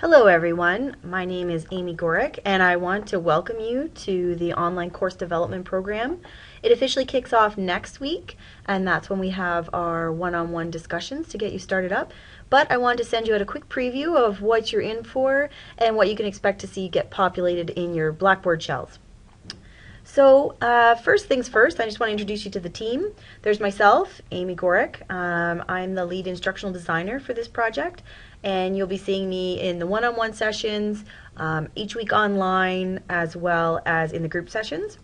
Hello everyone, my name is Amy Gorick and I want to welcome you to the online course development program. It officially kicks off next week and that's when we have our one-on-one discussions to get you started up. But I wanted to send you out a quick preview of what you're in for and what you can expect to see get populated in your Blackboard shells. So first things first, I just want to introduce you to the team. There's myself, Amy Gorick. I'm the lead instructional designer for this project, and you'll be seeing me in the one-on-one sessions, each week online, as well as in the group sessions.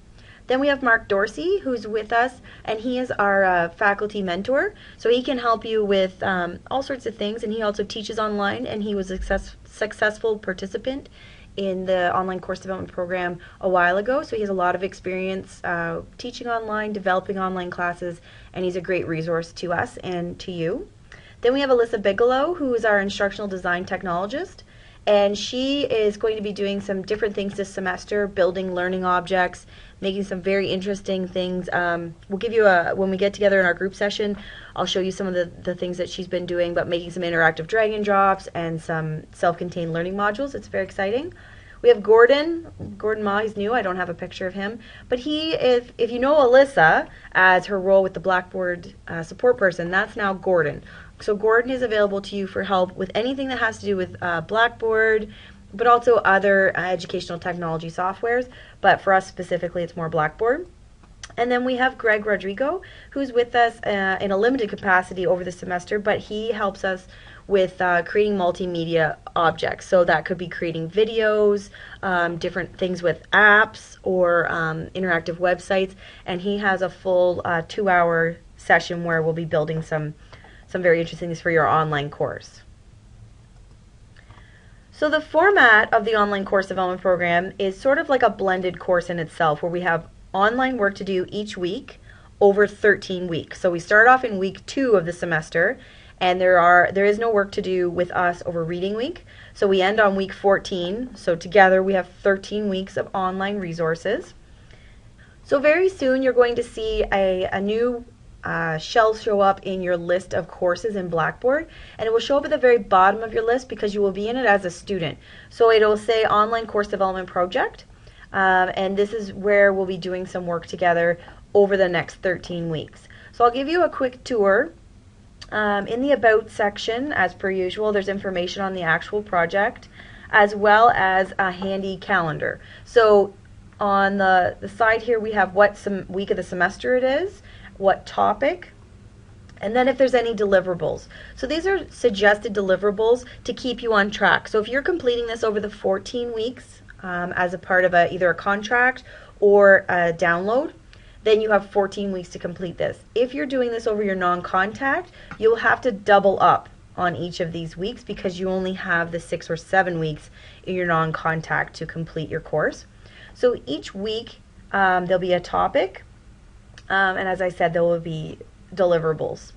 Then we have Mark Dorsey, who's with us, and he is our faculty mentor. So he can help you with all sorts of things, and he also teaches online, and he was a successful participant in the online course development program a while ago. So he has a lot of experience teaching online, developing online classes, and he's a great resource to us and to you. Then we have Alyssa Bigelow, who is our instructional design technologist, and she is going to be doing some different things this semester, building learning objects, making some very interesting things. We'll give you when we get together in our group session, I'll show you some of the things that she's been doing, but making some interactive drag and drops and some self-contained learning modules. It's very exciting. We have Gordon Ma. He's new. I don't have a picture of him, but he is, if you know Alyssa as her role with the Blackboard support person, that's now Gordon. So Gordon is available to you for help with anything that has to do with Blackboard, but also other educational technology softwares. But for us specifically, it's more Blackboard. And then we have Greg Rodrigo, who's with us in a limited capacity over the semester, but he helps us with creating multimedia objects. So that could be creating videos, different things with apps or interactive websites. And he has a full 2-hour session where we'll be building some very interesting things for your online course. So the format of the online course development program is sort of like a blended course in itself, where we have online work to do each week over 13 weeks. So we start off in week 2 of the semester, and there is no work to do with us over reading week. So we end on week 14. So together we have 13 weeks of online resources. So very soon you're going to see a new shell show up in your list of courses in Blackboard, and it will show up at the very bottom of your list because you will be in it as a student. So it'll say Online Course Development Project, and this is where we'll be doing some work together over the next 13 weeks. So I'll give you a quick tour. In the About section, as per usual, there's information on the actual project, as well as a handy calendar. So on the side here we have what week of the semester it is, what topic, and then if there's any deliverables. So these are suggested deliverables to keep you on track. So if you're completing this over the 14 weeks as a part of either a contract or a download, then you have 14 weeks to complete this. If you're doing this over your non-contact, you'll have to double up on each of these weeks because you only have the 6 or 7 weeks in your non-contact to complete your course. So each week there'll be a topic, and as I said, there will be deliverables.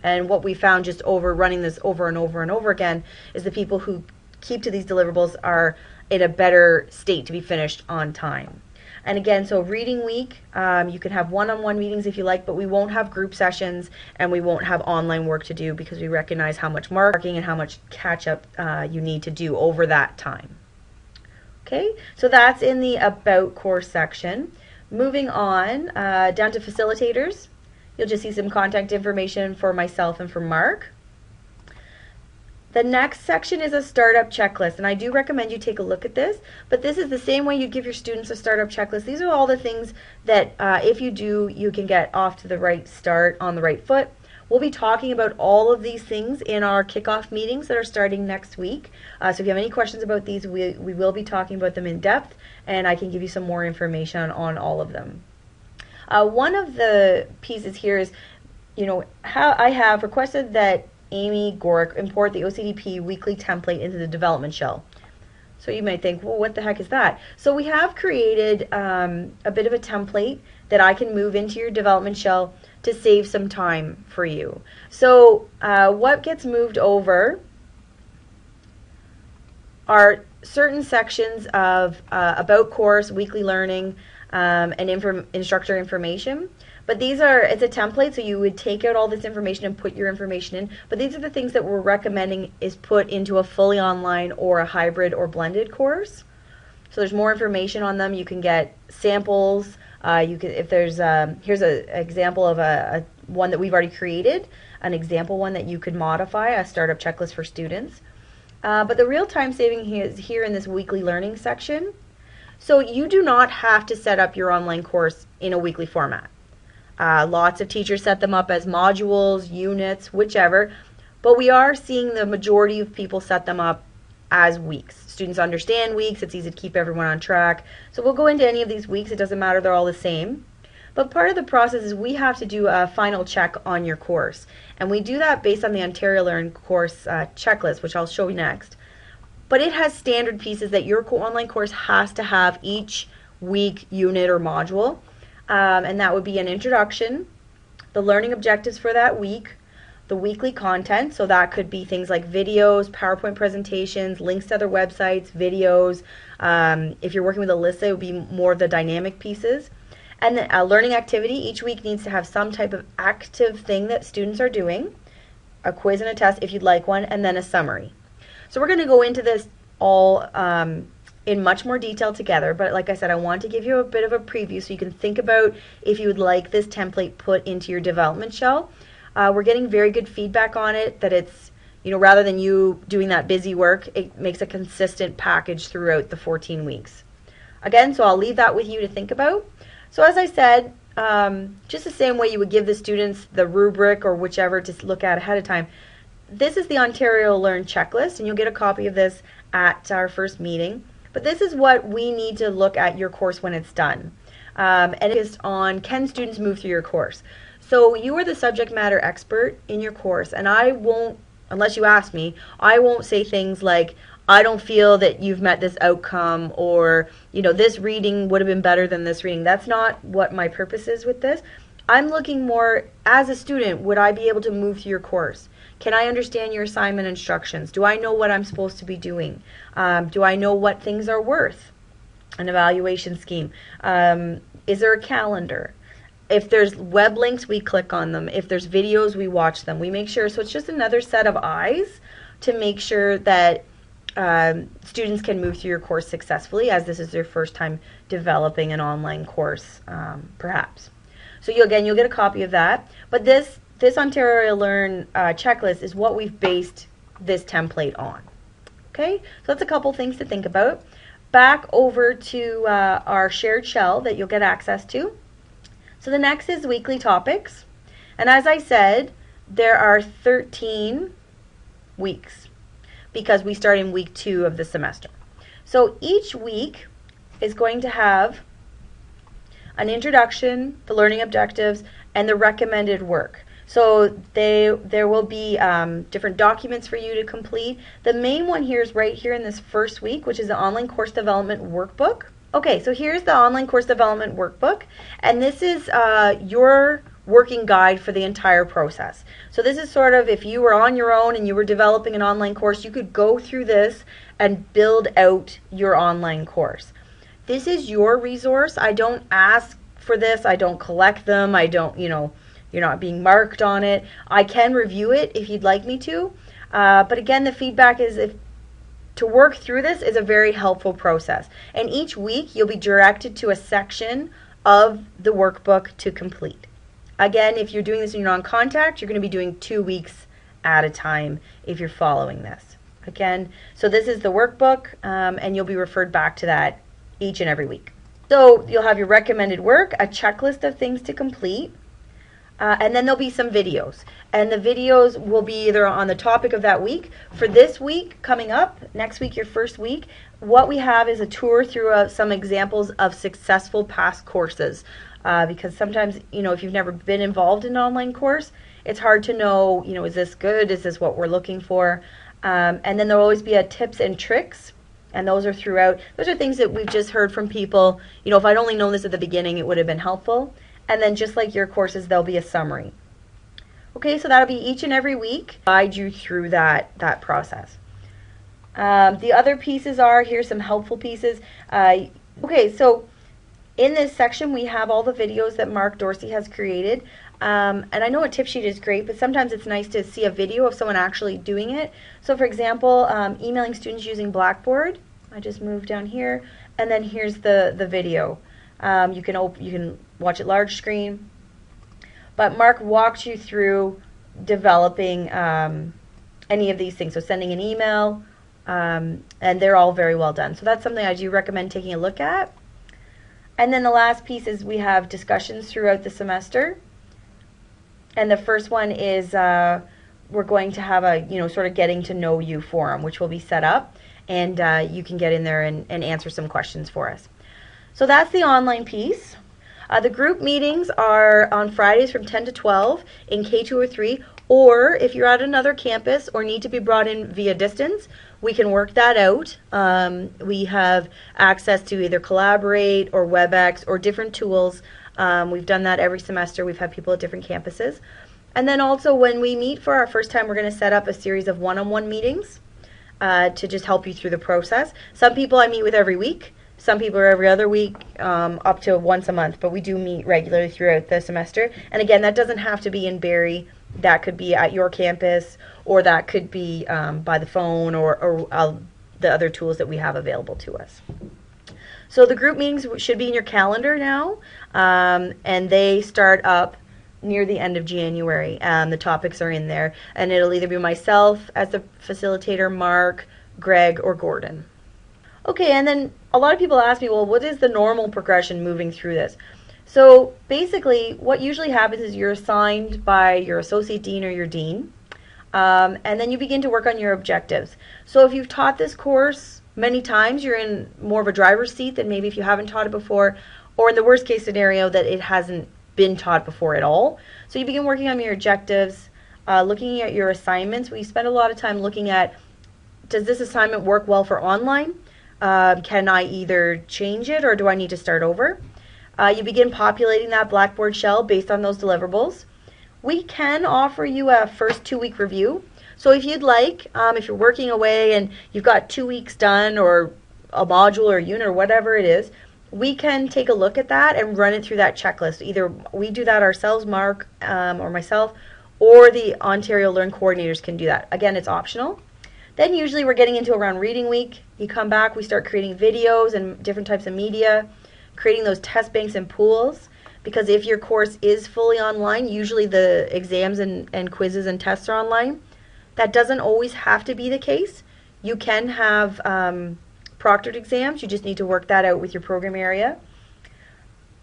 And what we found just running this over and over and over again is the people who keep to these deliverables are in a better state to be finished on time. And again, so reading week, you can have one-on-one meetings if you like, but we won't have group sessions and we won't have online work to do because we recognize how much marking and how much catch-up you need to do over that time. Okay, so that's in the About course section. Moving on down to facilitators, you'll just see some contact information for myself and for Mark. The next section is a startup checklist, and I do recommend you take a look at this, but this is the same way you give your students a startup checklist. These are all the things that if you do, you can get off to the right start on the right foot. We'll be talking about all of these things in our kickoff meetings that are starting next week. So if you have any questions about these, we will be talking about them in depth, and I can give you some more information on all of them. One of the pieces here is, how I have requested that Amy Gorick import the OCDP weekly template into the development shell. So you might think, well, what the heck is that? So we have created a bit of a template that I can move into your development shell to save some time for you. So what gets moved over are certain sections of About course, weekly learning, and instructor information. But it's a template, so you would take out all this information and put your information in. But these are the things that we're recommending is put into a fully online or a hybrid or blended course. So there's more information on them. You can get samples. If there's here's an example of a one that we've already created, an example one that you could modify, a startup checklist for students. But the real time saving is here in this weekly learning section. So you do not have to set up your online course in a weekly format. Lots of teachers set them up as modules, units, whichever, but we are seeing the majority of people set them up as weeks. Students understand weeks, it's easy to keep everyone on track. So we'll go into any of these weeks, it doesn't matter, they're all the same. But part of the process is we have to do a final check on your course. And we do that based on the Ontario Learn course checklist, which I'll show you next. But it has standard pieces that your online course has to have each week, unit, or module. And that would be an introduction, the learning objectives for that week, the weekly content, so that could be things like videos, PowerPoint presentations, links to other websites, videos. If you're working with Alyssa, it would be more of the dynamic pieces. And then a learning activity, each week needs to have some type of active thing that students are doing, a quiz and a test if you'd like one, and then a summary. So we're going to go into this all in much more detail together, but like I said, I want to give you a bit of a preview so you can think about if you would like this template put into your development shell. We're getting very good feedback on it, that it's, rather than you doing that busy work, it makes a consistent package throughout the 14 weeks. Again, so I'll leave that with you to think about. So as I said, just the same way you would give the students the rubric or whichever to look at ahead of time, this is the Ontario Learn checklist, and you'll get a copy of this at our first meeting. But this is what we need to look at your course when it's done. And it is on, can students move through your course? So you are the subject matter expert in your course, and I won't, unless you ask me, I won't say things like, I don't feel that you've met this outcome, or, this reading would have been better than this reading. That's not what my purpose is with this. I'm looking more, as a student, would I be able to move through your course? Can I understand your assignment instructions? Do I know what I'm supposed to be doing? Do I know what things are worth? An evaluation scheme. Is there a calendar? If there's web links, we click on them. If there's videos, we watch them. We make sure, so it's just another set of eyes to make sure that students can move through your course successfully, as this is their first time developing an online course, perhaps. So you'll get a copy of that. But this Ontario Learn checklist is what we've based this template on. Okay, so that's a couple things to think about. Back over to our shared shell that you'll get access to. So the next is weekly topics. And as I said, there are 13 weeks because we start in week 2 of the semester. So each week is going to have an introduction, the learning objectives, and the recommended work. So there will be different documents for you to complete. The main one here is right here in this first week, which is the online course development workbook. Okay, so here's the online course development workbook, and this is your working guide for the entire process. So this is sort of, if you were on your own and you were developing an online course, you could go through this and build out your online course. This is your resource. I don't ask for this. I don't collect them. I don't, you're not being marked on it. I can review it if you'd like me to. But again, the feedback is to work through this is a very helpful process. And each week you'll be directed to a section of the workbook to complete. Again, if you're doing this in your non-contact, you're going to be doing 2 weeks at a time if you're following this. Again, so this is the workbook, and you'll be referred back to that each and every week. So you'll have your recommended work, a checklist of things to complete, and then there'll be some videos. And the videos will be either on the topic of that week. For this week, coming up, next week, your first week, what we have is a tour through some examples of successful past courses. Because sometimes, if you've never been involved in an online course, it's hard to know, is this good? Is this what we're looking for? And then there'll always be a tips and tricks. And those are throughout. Those are things that we've just heard from people. If I'd only known this at the beginning, it would have been helpful. And then just like your courses, there'll be a summary. Okay, so that'll be each and every week. Guide you through that process. The other pieces are, here's some helpful pieces. Okay, so In this section, we have all the videos that Mark Dorsey has created. And I know a tip sheet is great, but sometimes it's nice to see a video of someone actually doing it. So for example, emailing students using Blackboard. I just moved down here, and then here's the video. You can watch it large screen. But Mark walked you through developing any of these things. So sending an email, and they're all very well done. So that's something I do recommend taking a look at. And then the last piece is we have discussions throughout the semester. And the first one is we're going to have a, sort of getting to know you forum, which will be set up. And you can get in there and answer some questions for us. So that's the online piece. The group meetings are on Fridays from 10 to 12 in K203, or if you're at another campus or need to be brought in via distance, we can work that out. We have access to either Collaborate or WebEx or different tools. We've done that every semester. We've had people at different campuses. And then also when we meet for our first time, we're going to set up a series of one-on-one meetings to just help you through the process. Some people I meet with every week. Some people are every other week, up to once a month, but we do meet regularly throughout the semester. And again, that doesn't have to be in Barrie. That could be at your campus, or that could be by the phone, or the other tools that we have available to us. So the group meetings should be in your calendar now, and they start up near the end of January. The topics are in there, and it'll either be myself as the facilitator, Mark, Greg, or Gordon. Okay, and then a lot of people ask me, well, what is the normal progression moving through this? So basically, what usually happens is you're assigned by your associate dean or your dean, and then you begin to work on your objectives. So if you've taught this course many times, you're in more of a driver's seat than maybe if you haven't taught it before, or in the worst case scenario that it hasn't been taught before at all. So you begin working on your objectives, looking at your assignments. We spend a lot of time looking at, does this assignment work well for online? Can I either change it or do I need to start over? You begin populating that Blackboard shell based on those deliverables. We can offer you a first 2-week review. So if you'd like, if you're working away and you've got 2 weeks done, or a module or a unit or whatever it is, we can take a look at that and run it through that checklist. Either we do that ourselves, Mark or myself, or the Ontario Learn coordinators can do that. Again, it's optional. Then usually we're getting into around reading week. You come back, we start creating videos and different types of media, creating those test banks and pools, because if your course is fully online, usually the exams and quizzes and tests are online. That doesn't always have to be the case. You can have proctored exams. You just need to work that out with your program area.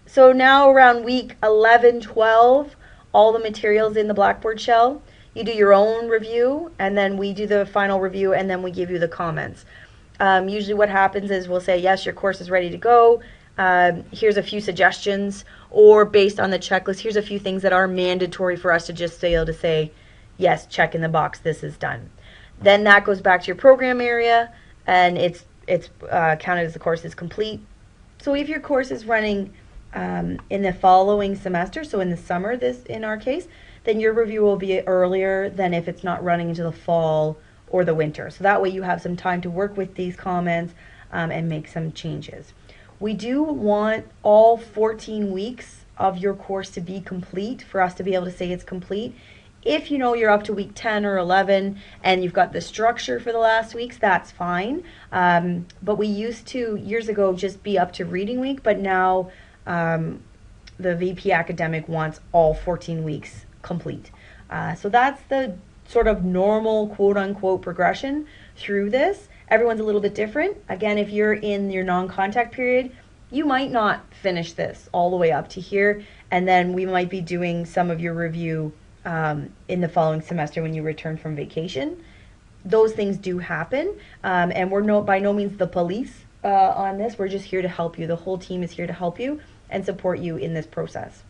So now around week 11, 12, all the materials in the Blackboard shell. You do your own review, and then we do the final review, and then we give you the comments. Usually what happens is we'll say, yes, your course is ready to go. Here's a few suggestions, or based on the checklist, here's a few things that are mandatory for us to just be able to say, yes, check in the box, this is done. Then that goes back to your program area, and it's counted as the course is complete. So if your course is running in the following semester, so in the summer, in our case, then your review will be earlier than if it's not running into the fall or the winter. So that way you have some time to work with these comments and make some changes. We do want all 14 weeks of your course to be complete for us to be able to say it's complete. If you know you're up to week 10 or 11 and you've got the structure for the last weeks, that's fine. But we used to, years ago, just be up to reading week, but now the VP Academic wants all 14 weeks complete. So that's the sort of normal quote-unquote progression through this. Everyone's a little bit different. Again, if you're in your non-contact period, you might not finish this all the way up to here, and then we might be doing some of your review in the following semester when you return from vacation. Those things do happen, and we're by no means the police on this. We're just here to help you. The whole team is here to help you and support you in this process.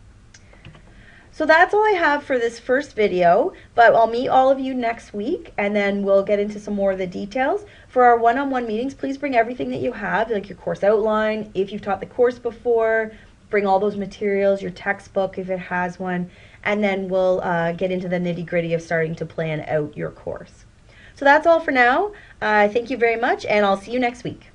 So that's all I have for this first video, but I'll meet all of you next week, and then we'll get into some more of the details. For our one-on-one meetings, please bring everything that you have, like your course outline, if you've taught the course before, bring all those materials, your textbook if it has one, and then we'll get into the nitty-gritty of starting to plan out your course. So that's all for now. Thank you very much, and I'll see you next week.